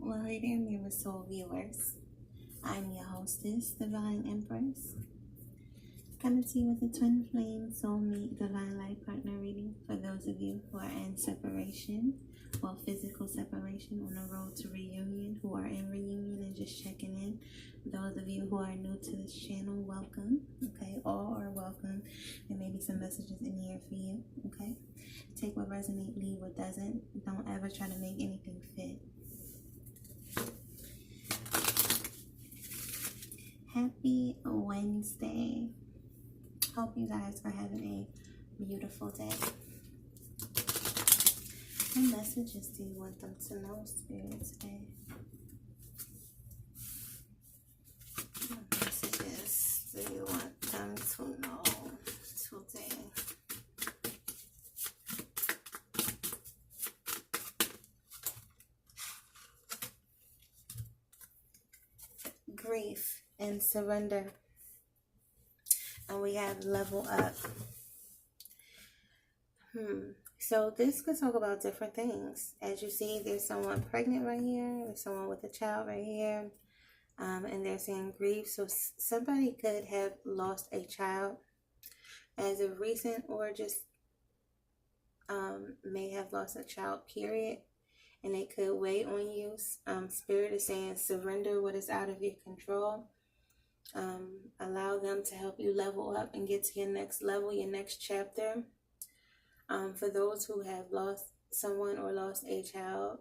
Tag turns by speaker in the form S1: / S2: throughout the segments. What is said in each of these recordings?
S1: Well, hey there, Mirror Soul viewers. I'm your hostess, Divine Empress, coming to you with a twin flame soulmate divine life partner reading for those of you who are in separation, well, physical separation on the road to reunion, who are in reunion and just checking in. Those of you who are new to this channel, welcome. Okay, all are welcome. There may be some messages in here for you. Okay, take what resonates, leave what doesn't. Don't ever try to make anything fit. Happy Wednesday. Hope you guys are having a beautiful day. What messages do you want them to know, Spirit, today? What messages do you want them to know today? Grief and surrender. And we have level up. So this could talk about different things. As you see, there's someone pregnant right here. There's someone with a child right here. And they're saying grief. So somebody could have lost a child as of recent, or just may have lost a child, period. And it could weigh on you. Spirit is saying surrender what is out of your control. Allow them to help you level up and get to your next level, your next chapter. For those who have lost someone or lost a child,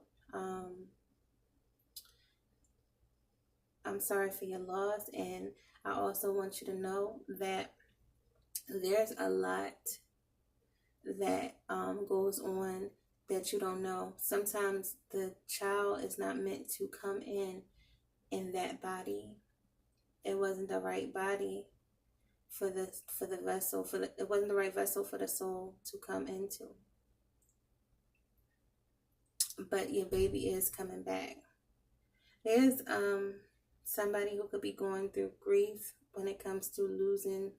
S1: I'm sorry for your loss. And I also want you to know that there's a lot that goes on that you don't know. Sometimes the child is not meant to come in that body. It wasn't the right body for the vessel, it wasn't the right vessel for the soul to come into. But your baby is coming back. There's somebody who could be going through grief when it comes to losing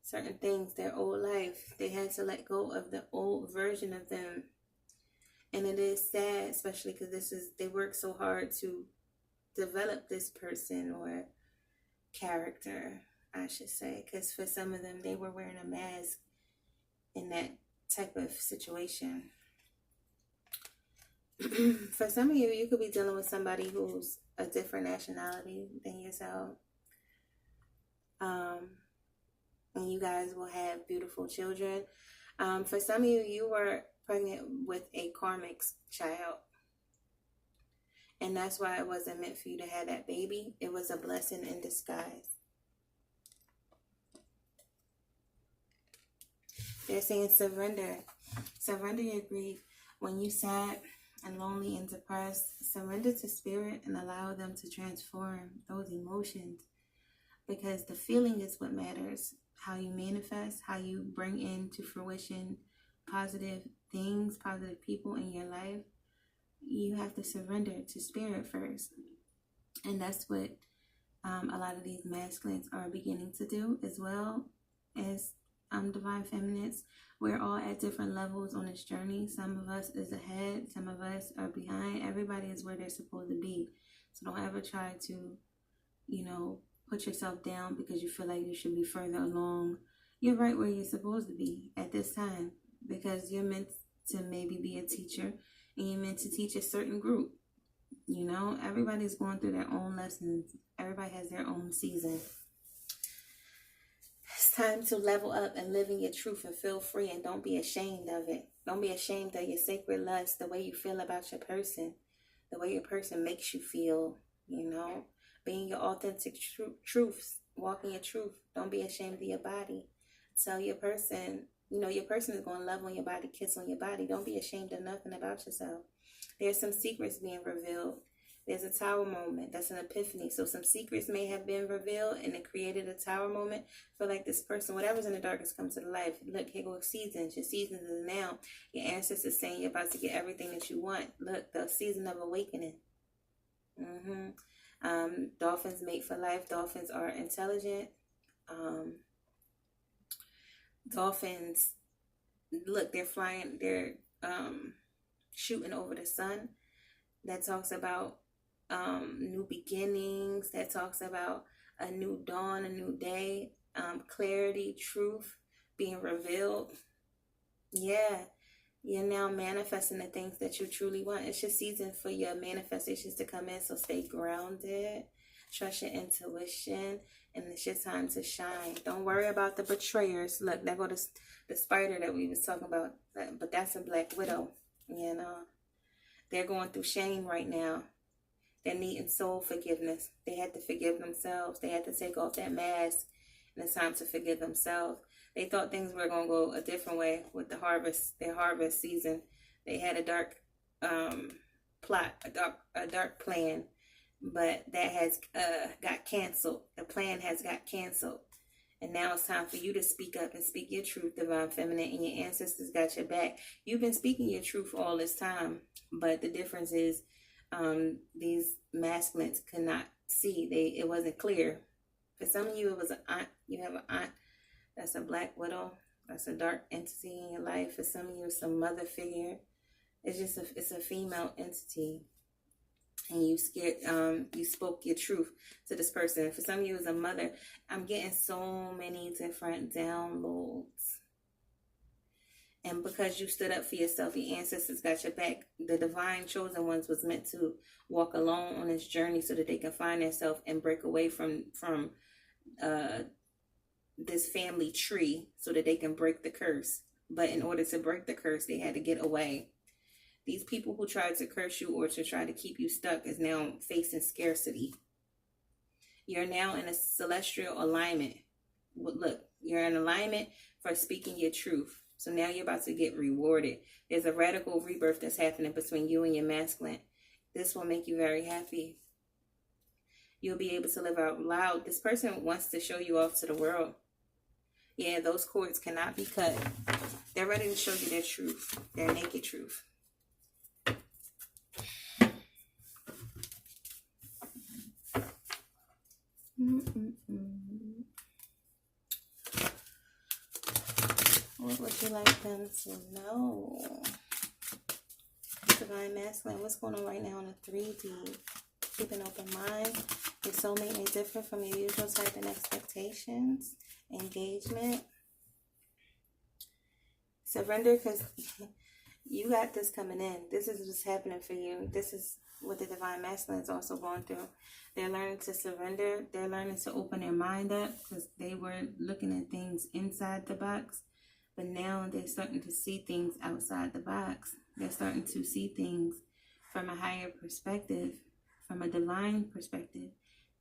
S1: certain things, their old life. They had to let go of the old version of them. And it is sad, especially because they work so hard to develop this person or character, I should say, because for some of them, they were wearing a mask in that type of situation. For some of you, you could be dealing with somebody who's a different nationality than yourself. And you guys will have beautiful children. For some of you, you were pregnant with a karmic child. And that's why it wasn't meant for you to have that baby. It was a blessing in disguise. They're saying surrender. Surrender your grief. When you sad and lonely and depressed, surrender to spirit and allow them to transform those emotions. Because the feeling is what matters. How you manifest, how you bring into fruition positive things, positive people in your life. You have to surrender to spirit first. And that's what a lot of these masculines are beginning to do, as well as divine feminines. We're all at different levels on this journey. Some of us is ahead, some of us are behind. Everybody is where they're supposed to be. So don't ever try to, put yourself down because you feel like you should be further along. You're right where you're supposed to be at this time, because you're meant to maybe be a teacher. And you're meant to teach a certain group. Everybody's going through their own lessons. Everybody has their own season. It's time to level up and live in your truth and feel free, and don't be ashamed of it. Don't be ashamed of your sacred lust, the way you feel about your person, the way your person makes you feel, being your authentic truths, walking your truth. Don't be ashamed of your body. Tell your person, your person is going to love on your body, kiss on your body. Don't be ashamed of nothing about yourself. There's some secrets being revealed. There's a tower moment. That's an epiphany. So some secrets may have been revealed and it created a tower moment. Feel like this person, whatever's in the darkness comes to the light. Look, here go seasons. Your seasons is now. Your ancestors saying you're about to get everything that you want. Look, the season of awakening. Dolphins mate for life. Dolphins are intelligent. Dolphins, look, they're flying, they're shooting over the sun. That talks about new beginnings, that talks about a new dawn, a new day, clarity, truth being revealed. Yeah, you're now manifesting the things that you truly want. It's your season for your manifestations to come in, so stay grounded. Trust your intuition, and it's your time to shine. Don't worry about the betrayers. Look, there go the spider that we was talking about, but that's a black widow. You know, they're going through shame right now. They're needing soul forgiveness. They had to forgive themselves. They had to take off that mask, and it's time to forgive themselves. They thought things were going to go a different way with the harvest, their harvest season. They had a dark plot, a dark plan, but that has got canceled. The plan has got canceled. And now it's time for you to speak up and speak your truth, Divine Feminine, and your ancestors got your back. You've been speaking your truth all this time, but the difference is these masculines could not see. It wasn't clear. For some of you, it was an aunt. You have an aunt that's a black widow. That's a dark entity in your life. For some of you, it's a mother figure. It's just it's a female entity. And you spoke your truth to this person. For some of you, as a mother, I'm getting so many different downloads. And because you stood up for yourself, your ancestors got your back. The divine chosen ones was meant to walk alone on this journey so that they can find themselves and break away from this family tree so that they can break the curse. But in order to break the curse, they had to get away. These people who tried to curse you or to try to keep you stuck is now facing scarcity. You're now in a celestial alignment. Look, you're in alignment for speaking your truth. So now you're about to get rewarded. There's a radical rebirth that's happening between you and your masculine. This will make you very happy. You'll be able to live out loud. This person wants to show you off to the world. Yeah, those cords cannot be cut. They're ready to show you their truth, their naked truth. What would you like them to know? Divine Masculine, what's going on right now in the 3D? Keep an open mind. Your soulmate may differ from your usual type and expectations. Engagement. Surrender, because you got this coming in. This is what's happening for you. This is what the Divine Masculine is also going through. They're learning to surrender. They're learning to open their mind up because they were looking at things inside the box. But now they're starting to see things outside the box. They're starting to see things from a higher perspective, from a divine perspective.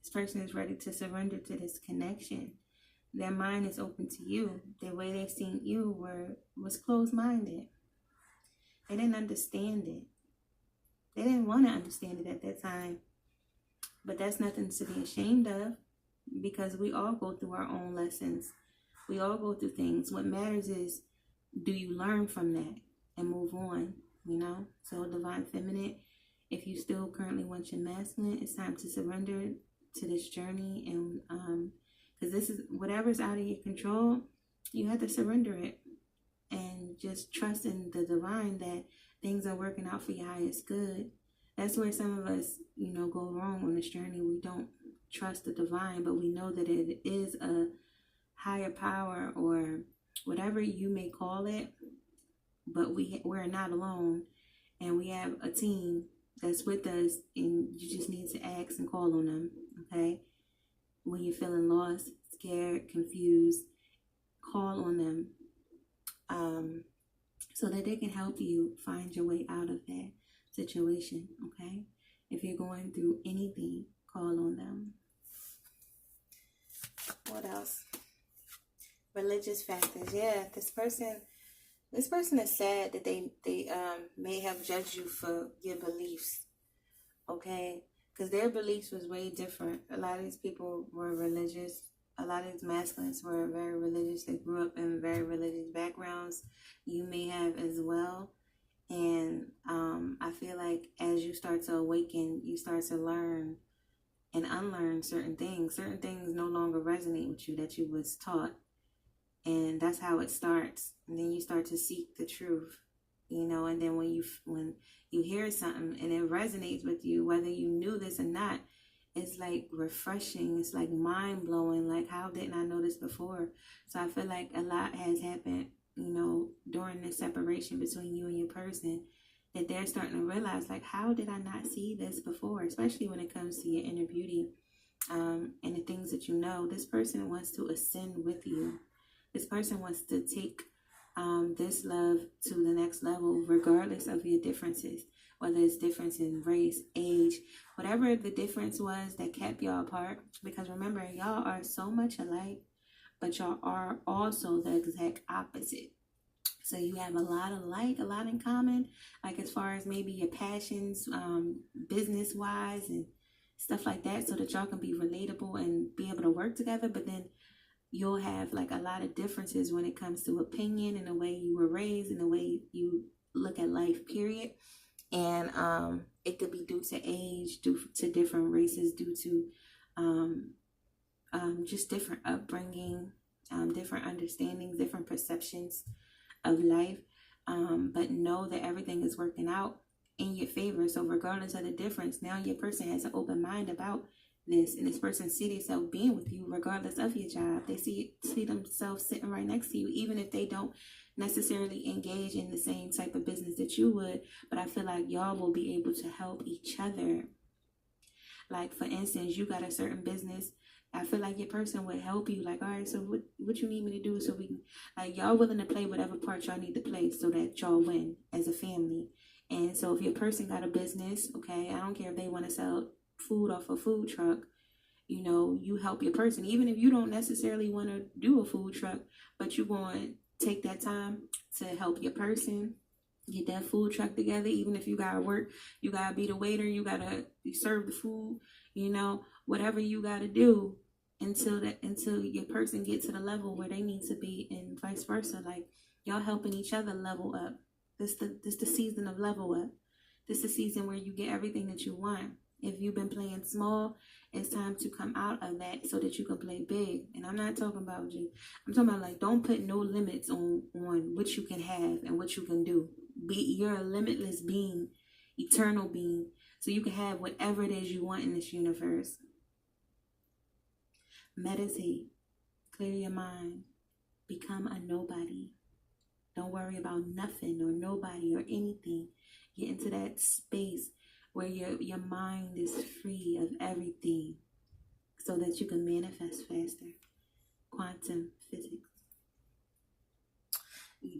S1: This person is ready to surrender to this connection. Their mind is open to you. The way they've seen you was closed-minded. They didn't understand it. They didn't want to understand it at that time. But that's nothing to be ashamed of, because we all go through our own lessons. We all go through things. What matters is, do you learn from that and move on, you know? So Divine Feminine, if you still currently want your masculine, it's time to surrender to this journey. And because this is, whatever's out of your control, you have to surrender it. And just trust in the divine that things are working out for your highest good. That's where some of us, you know, go wrong on this journey. We don't trust the divine, but we know that it is a higher power, or whatever you may call it, but we're not alone, and we have a team that's with us, and you just need to ask and call on them. Okay, when you're feeling lost, scared, confused, call on them, so that they can help you find your way out of that situation. Okay, if you're going through anything, call on them. What else? Religious factors. Yeah, this person is sad that they may have judged you for your beliefs. Okay, because their beliefs was way different. A lot of these people were religious. A lot of these masculines were very religious. They grew up in very religious backgrounds. You may have as well. And I feel like as you start to awaken, you start to learn and unlearn certain things. Certain things no longer resonate with you that you was taught. And that's how it starts. And then you start to seek the truth. And then when you hear something and it resonates with you, whether you knew this or not, it's like refreshing. It's like mind blowing. Like, how didn't I know this before? So I feel like a lot has happened, during this separation between you and your person, that they're starting to realize, like, how did I not see this before? Especially when it comes to your inner beauty, and the things that this person wants to ascend with you. This person wants to take this love to the next level, regardless of your differences, whether it's difference in race, age, whatever the difference was that kept y'all apart. Because remember, y'all are so much alike, but y'all are also the exact opposite. So you have a lot alike, a lot in common, like as far as maybe your passions, business-wise and stuff like that, so that y'all can be relatable and be able to work together. But then you'll have like a lot of differences when it comes to opinion and the way you were raised and the way you look at life, period. And it could be due to age, due to different races, due to just different upbringing, different understandings, different perceptions of life. But know that everything is working out in your favor. So regardless of the difference, now your person has an open mind about this, and this person see themselves being with you regardless of your job. They see themselves sitting right next to you, even if they don't necessarily engage in the same type of business that you would. But I feel like y'all will be able to help each other. Like, for instance, you got a certain business, I feel like your person would help you. Like, all right, so what you need me to do so we can, like, y'all willing to play whatever part y'all need to play so that y'all win as a family. And so if your person got a business, okay, I don't care if they want to sell food off a food truck, you help your person. Even if you don't necessarily want to do a food truck, but you're going to take that time to help your person get that food truck together. Even if you got to work, you got to be the waiter, you got to serve the food, whatever you got to do until your person gets to the level where they need to be, and vice versa. Like, y'all helping each other level up. This the season of level up. This the season where you get everything that you want. If you've been playing small, it's time to come out of that so that you can play big. And I'm not talking about you. I'm talking about, like, don't put no limits on what you can have and what you can do. You're a limitless being, eternal being. So you can have whatever it is you want in this universe. Meditate. Clear your mind. Become a nobody. Don't worry about nothing or nobody or anything. Get into that space where your mind is free of everything so that you can manifest faster. Quantum physics.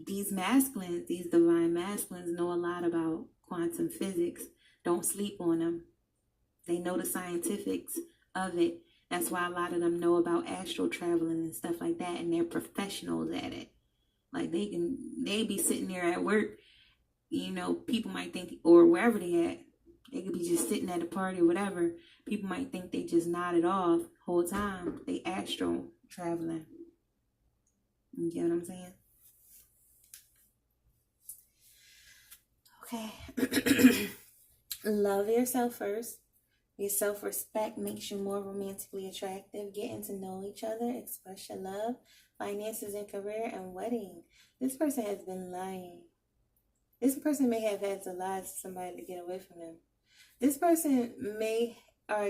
S1: These masculines, these divine masculines, know a lot about quantum physics. Don't sleep on them. They know the scientifics of it. That's why a lot of them know about astral traveling and stuff like that, and they're professionals at it. Like, they be sitting there at work, people might think, or wherever they at, they could be just sitting at a party or whatever. People might think they just nodded off the whole time. They astral traveling. You get what I'm saying? Okay. Love yourself first. Your self-respect makes you more romantically attractive. Getting to know each other. Express your love. Finances and career and wedding. This person has been lying. This person may have had to lie to somebody to get away from them. This person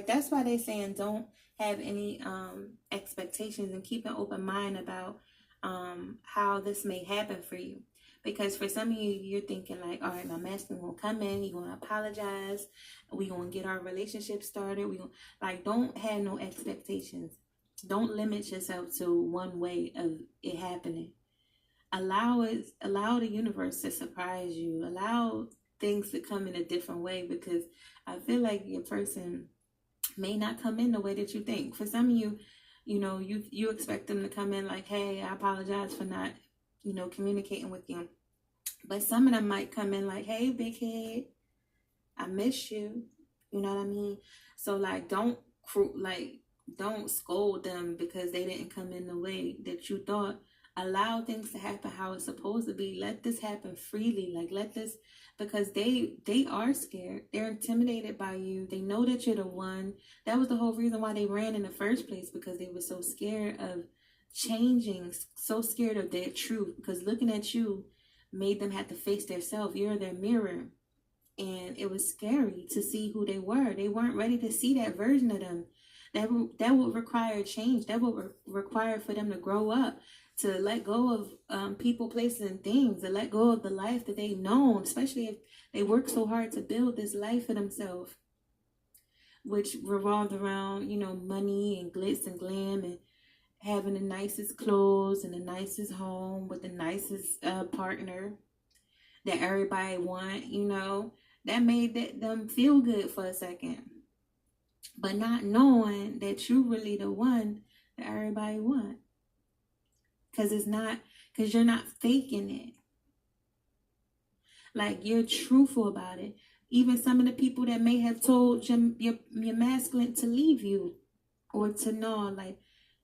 S1: that's why they're saying don't have any expectations and keep an open mind about how this may happen for you. Because for some of you, you're thinking like, all right, my master gonna come in, he gonna apologize, we gonna get our relationship started. Don't have no expectations. Don't limit yourself to one way of it happening. Allow the universe to surprise you. Allow things to come in a different way, because I feel like your person may not come in the way that you think. For some of you, you expect them to come in like, hey, I apologize for not, communicating with you. But some of them might come in like, hey, big head, I miss you. You know what I mean? So don't scold them because they didn't come in the way that you thought. Allow things to happen how it's supposed to be. Let this happen freely. Because they are scared. They're intimidated by you. They know that you're the one. That was the whole reason why they ran in the first place, because they were so scared of changing, so scared of their truth. Because looking at you made them have to face themselves. You're their mirror. And it was scary to see who they were. They weren't ready to see that version of them. That would require change. That would require for them to grow up, to let go of people, places, and things, to let go of the life that they've known, especially if they work so hard to build this life for themselves, which revolved around, money and glitz and glam and having the nicest clothes and the nicest home with the nicest partner that everybody want, that made them feel good for a second. But not knowing that you're really the one that everybody want. Because you're not faking it. Like, you're truthful about it. Even some of the people that may have told your masculine to leave you, or to know, like,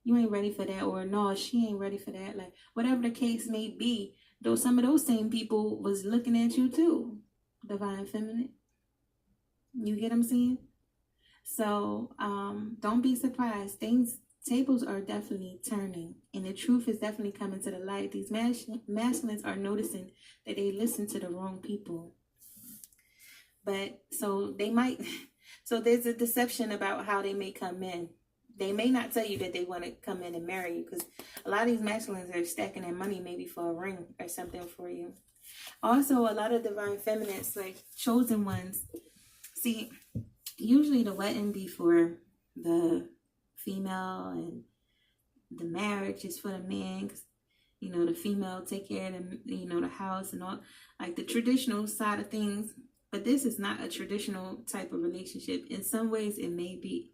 S1: you ain't ready for that, or no, she ain't ready for that. Like, whatever the case may be, though some of those same people was looking at you too, divine feminine. You get what I'm saying? So don't be surprised. Tables are definitely turning, and the truth is definitely coming to the light. These masculines are noticing that they listen to the wrong people. But so there's a deception about how they may come in. They may not tell you that they want to come in and marry you, because a lot of these masculines are stacking their money maybe for a ring or something for you. Also, a lot of divine feminines, like chosen ones, see, usually the wedding before the female, and the marriage is for the man, because the female take care of the house and all, like the traditional side of things. But this is not a traditional type of relationship. In some ways it may be.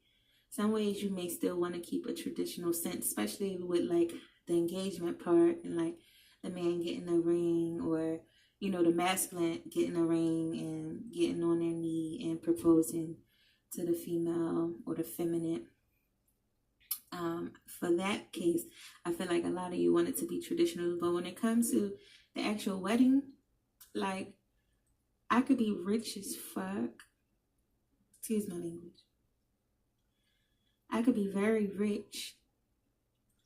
S1: Some ways you may still want to keep a traditional sense, especially with like the engagement part, and like the man getting a ring, or the masculine getting a ring and getting on their knee and proposing to the female or the feminine. For that case, I feel like a lot of you want it to be traditional. But when it comes to the actual wedding, like, I could be rich as fuck. Excuse my language. I could be very rich,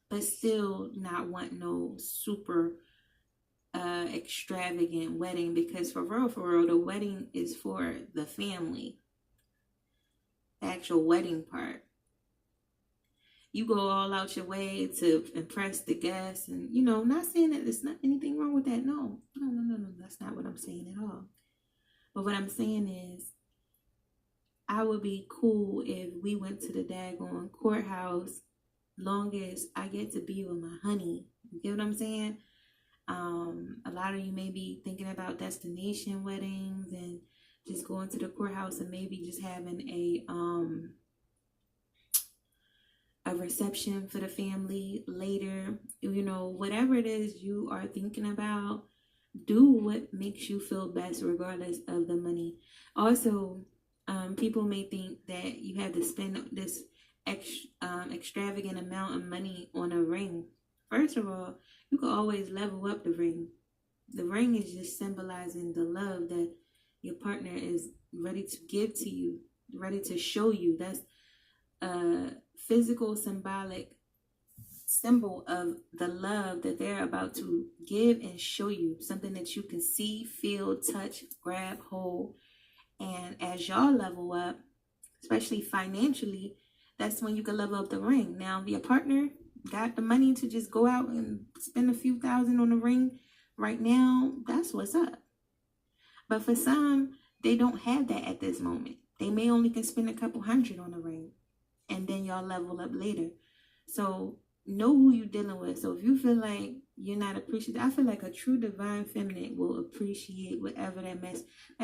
S1: but still not want no super extravagant wedding, because for real, the wedding is for the family. The actual wedding part. You go all out your way to impress the guests, and not saying that there's not anything wrong with that. No, that's not what I'm saying at all. But what I'm saying is, I would be cool if we went to the daggone courthouse, long as I get to be with my honey. You get what I'm saying? A lot of you may be thinking about destination weddings and just going to the courthouse and maybe just having a reception for the family later. Whatever it is you are thinking about, do what makes you feel best regardless of the money. Also, people may think that you have to spend this extravagant amount of money on a ring. First of all, you can always level up the ring. The ring is just symbolizing the love that your partner is ready to give to you, ready to show you. That's a physical, symbolic symbol of the love that they're about to give and show you. Something that you can see, feel, touch, grab, hold. And as y'all level up, especially financially, that's when you can level up the ring. Now, if your partner got the money to just go out and spend a few thousand on the ring right now, that's what's up. But for some, they don't have that at this moment. They may only can spend a couple $100 on the ring, and then y'all level up later. So know who you're dealing with. So if you feel like you're not appreciated, I feel like a true divine feminine will appreciate whatever that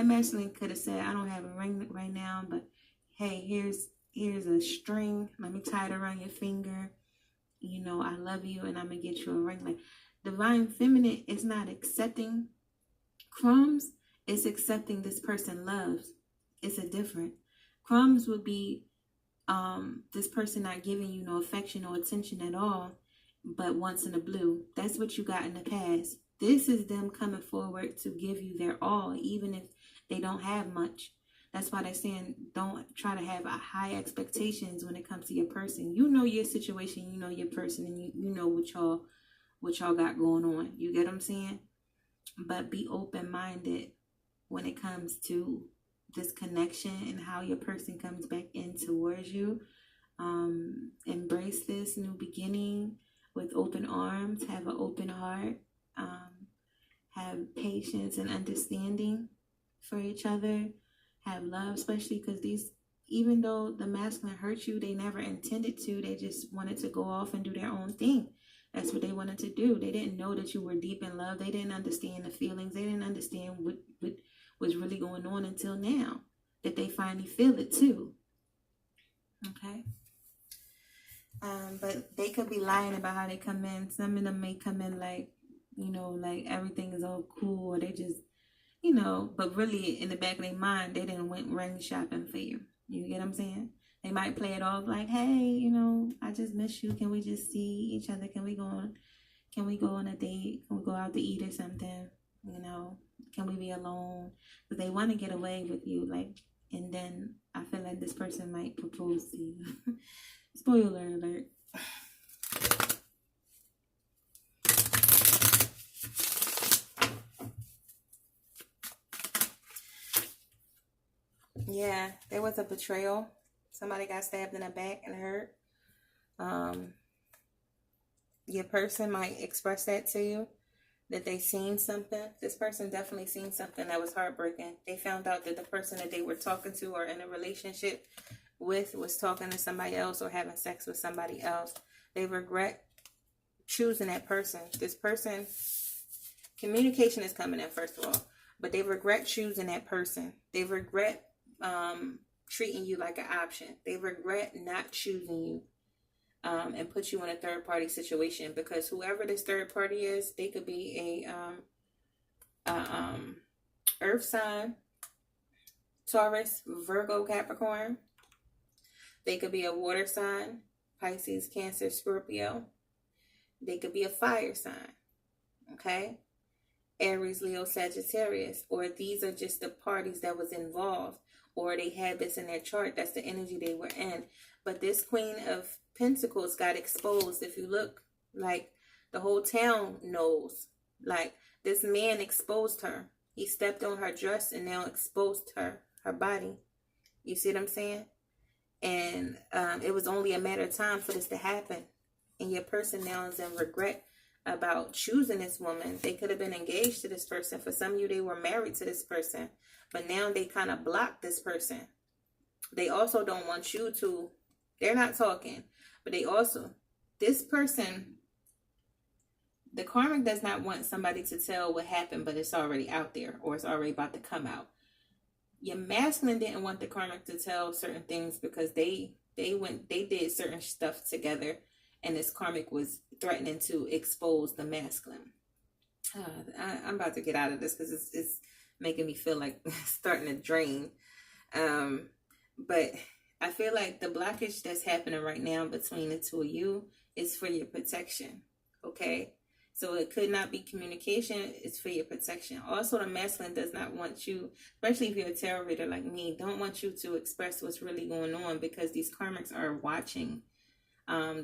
S1: masculine could have said. I don't have a ring right now, but hey, here's a string. Let me tie it around your finger. I love you, and I'm gonna get you a ring. Like, divine feminine is not accepting crumbs. It's accepting this person loves. It's a different. Crumbs would be this person not giving you no affection or attention at all, but once in a blue. That's what you got in the past. This is them coming forward to give you their all, even if they don't have much. That's why they're saying don't try to have a high expectations when it comes to your person. You know your situation, you know your person, and you know what y'all got going on. You get what I'm saying? but be open-minded when it comes to this connection and how your person comes back in towards you. Embrace this new beginning with open arms. Have an open heart. Have patience and understanding for each other. Have love, especially because even though the masculine hurt you, they never intended to. They just wanted to go off and do their own thing. That's what they wanted to do. They didn't know that you were deep in love. They didn't understand the feelings. They didn't understand what was really going on until now, that they finally feel it too. Okay. But they could be lying about how they come in. Some of them may come in like, like everything is all cool, or they just, but really in the back of their mind, they didn't went ring shopping for you. You get what I'm saying? They might play it off like, hey, I just miss you. Can we just see each other? Can we go on a date? Can we go out to eat or something? Can we be alone? But they want to get away with you, and then I feel like this person might propose to you. Spoiler alert. Yeah, there was a betrayal. Somebody got stabbed in the back and hurt. Your person might express that to you, that they seen something. This person definitely seen something that was heartbreaking. They found out that the person that they were talking to or in a relationship with was talking to somebody else or having sex with somebody else. They regret choosing that person. This person, communication is coming in first of all, but they regret choosing that person. They regret treating you like an option. They regret not choosing you and put you in a third party situation, because whoever this third party is, they could be a earth sign, Taurus, Virgo, Capricorn. They could be a water sign, Pisces, Cancer, Scorpio. They could be a fire sign, okay? Aries, Leo, Sagittarius. Or these are just the parties that was involved, or they had this in their chart. That's the energy they were in. But this Queen of Pentacles got exposed. If you look, like, the whole town knows. Like, this man exposed her. He stepped on her dress and now exposed her body. You see what I'm saying? And it was only a matter of time for this to happen. And your person now is in regret about choosing this woman. They could have been engaged to this person. For some of you, they were married to this person. But now they kind of blocked this person. They also don't want you to, they're not talking. But they also, this person, the karmic does not want somebody to tell what happened, but it's already out there, or it's already about to come out. Your masculine didn't want the karmic to tell certain things because they did certain stuff together, and this karmic was threatening to expose the masculine. I'm about to get out of this because it's making me feel like starting to drain. But I feel like the blockage that's happening right now between the two of you is for your protection. Okay? So it could not be communication. It's for your protection. Also, the masculine does not want you, especially if you're a tarot reader like me, don't want you to express what's really going on, because these karmics are watching.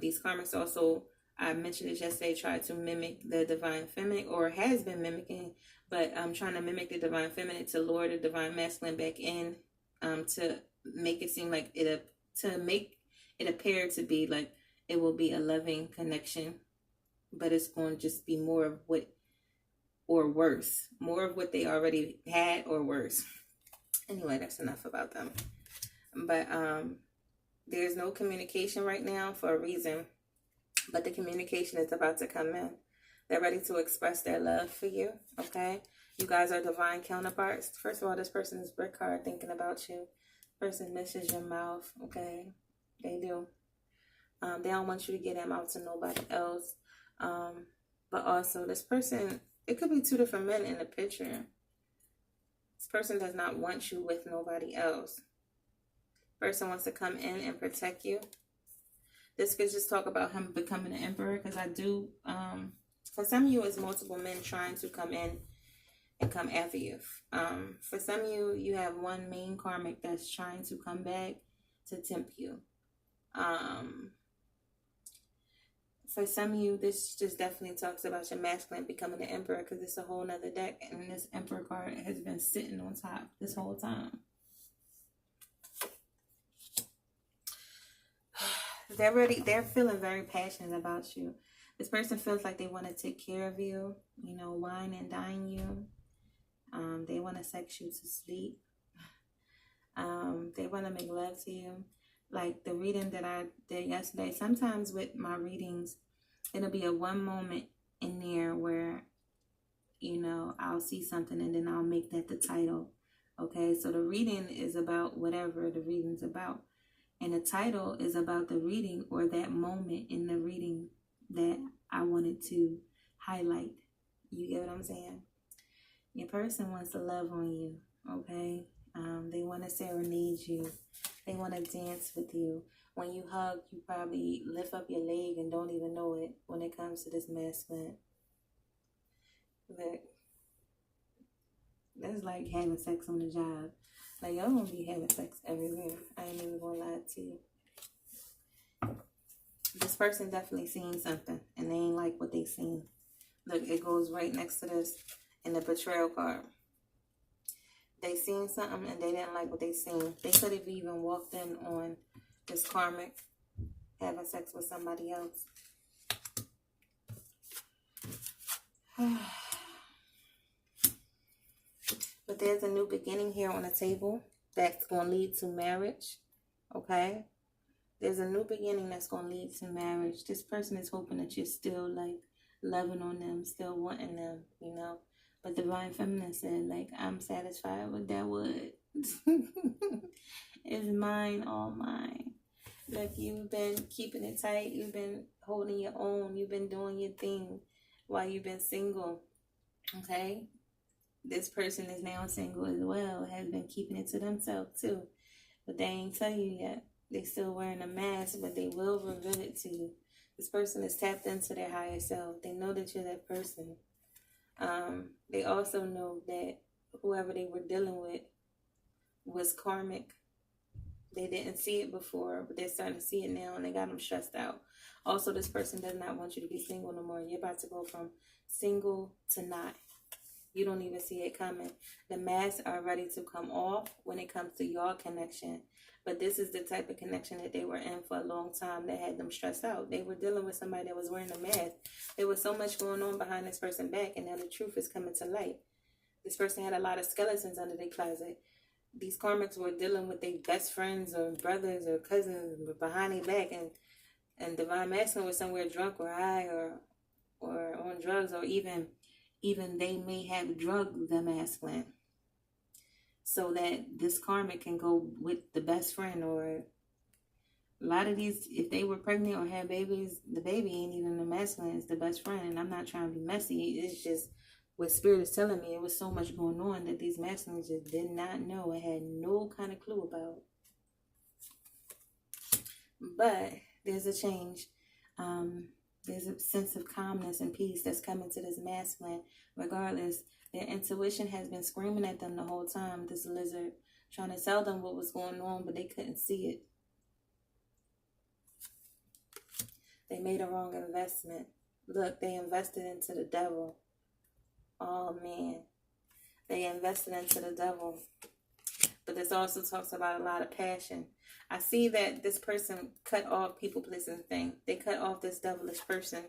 S1: These karmics also, I mentioned this yesterday, try to mimic the divine feminine, or has been mimicking, but I'm trying to mimic the divine feminine to lure the divine masculine back in, to make it seem like to make it appear to be like it will be a loving connection, but it's going to just be more of what, or worse, more of what they already had, or worse. Anyway, that's enough about them. But there's no communication right now for a reason, but the communication is about to come in. They're ready to express their love for you, okay? You guys are divine counterparts. First of all, this person is brick hard thinking about you. Person misses your mouth, okay? They do. They don't want you to get them out to nobody else. But also, this person, it could be two different men in the picture. This person does not want you with nobody else. Person wants to come in and protect you. This could just talk about him becoming an emperor, because I do, for some of you, it's multiple men trying to come in and come after you. For some of you, you have one main karmic that's trying to come back to tempt you. For some of you, this just definitely talks about your masculine becoming the emperor, because it's a whole nother deck, and this emperor card has been sitting on top this whole time. They're feeling very passionate about you. This person feels like they want to take care of you, you know, wine and dine you. They want to sex you to sleep. They want to make love to you. Like the reading that I did yesterday, sometimes with my readings, it'll be a one moment in there where, you know, I'll see something and then I'll make that the title. Okay, so the reading is about whatever the reading's about. And the title is about the reading or that moment in the reading that I wanted to highlight. You get what I'm saying? Your person wants to love on you, okay? They want to serenade you. They want to dance with you. When you hug, you probably lift up your leg and don't even know it when it comes to this masculine. Look, that's like having sex on the job. Like, y'all gonna be having sex everywhere. I ain't even gonna lie to you. This person definitely seen something, and they ain't like what they seen. Look, it goes right next to this in the betrayal card. They seen something, and they didn't like what they seen. They could have even walked in on this karmic having sex with somebody else. But there's a new beginning here on the table that's going to lead to marriage, okay? There's a new beginning that's going to lead to marriage. This person is hoping that you're still, like, loving on them, still wanting them, you know? But Divine Feminine said, like, I'm satisfied with that wood. It's mine, all mine. Look, you've been keeping it tight. You've been holding your own. You've been doing your thing while you've been single, okay? This person is now single as well, has been keeping it to themselves too. But they ain't tell you yet. They still wearing a mask, but they will reveal it to you. This person is tapped into their higher self. They know that you're that person. They also know that whoever they were dealing with was karmic. They didn't see it before, but they're starting to see it now, and they got them stressed out. Also, this person does not want you to be single no more. You're about to go from single to not. You don't even see it coming. The masks are ready to come off when it comes to your connection. But this is the type of connection that they were in for a long time that had them stressed out. They were dealing with somebody that was wearing a mask. There was so much going on behind this person's back, and now the truth is coming to light. This person had a lot of skeletons under their closet. These karmics were dealing with their best friends or brothers or cousins behind their back, and Divine Masculine was somewhere drunk or high or on drugs, or even they may have drugged the masculine so that this karmic can go with the best friend. Or a lot of these, if they were pregnant or had babies, the baby ain't even the masculine, it's the best friend. And I'm not trying to be messy. It's just what Spirit is telling me. It was so much going on that these masculines just did not know and had no kind of clue about. But there's a change. There's a sense of calmness and peace that's coming to this masculine. Regardless, their intuition has been screaming at them the whole time. This lizard trying to tell them what was going on, but they couldn't see it. They made a wrong investment. Look, they invested into the devil. Oh, man. They invested into the devil. But this also talks about a lot of passion. I see that this person cut off people, place, and thing. They cut off this devilish person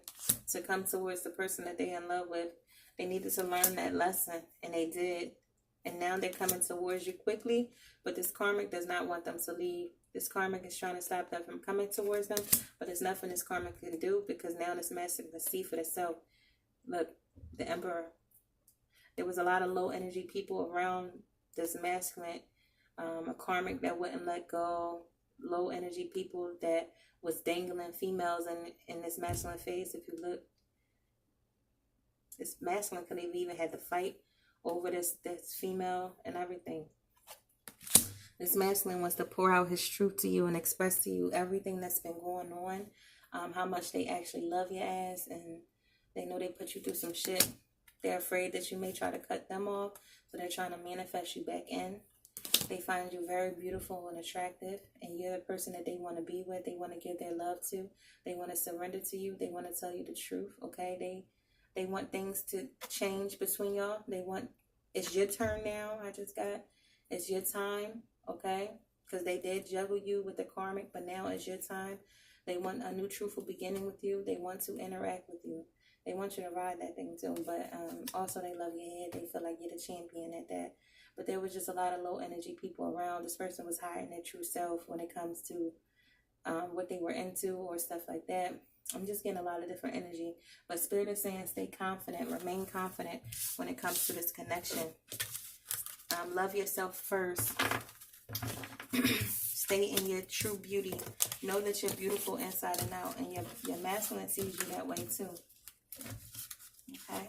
S1: to come towards the person that they're in love with. They needed to learn that lesson, and they did. And now they're coming towards you quickly, but this karmic does not want them to leave. This karmic is trying to stop them from coming towards them, but there's nothing this karmic can do, because now this master can see for itself. Look, the Emperor. There was a lot of low energy people around this masculine. A karmic that wouldn't let go, low energy people that was dangling females in this masculine face. If you look, this masculine could have even had to fight over this female and everything. This masculine wants to pour out his truth to you and express to you everything that's been going on, how much they actually love your ass, and they know they put you through some shit. They're afraid that you may try to cut them off, so they're trying to manifest you back in. They find you very beautiful and attractive, and you're the person that they want to be with. They want to give their love to. They want to surrender to you. They want to tell you the truth, okay? They want things to change between y'all. They want, it's your turn now. It's your time, okay? Because they did juggle you with the karmic, but now it's your time. They want a new truthful beginning with you. They want to interact with you. They want you to ride that thing too, but also they love your head. They feel like you're the champion at that. But there was just a lot of low energy people around. This person was hiding their true self when it comes to what they were into or stuff like that. I'm just getting a lot of different energy. But Spirit is saying stay confident, remain confident when it comes to this connection. Love yourself first. Stay in your true beauty. Know that you're beautiful inside and out. And your masculine sees you that way too. Okay?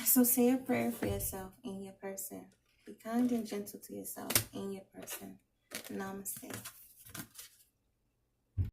S1: So say a prayer for yourself and your person. Be kind and gentle to yourself and your person. Namaste.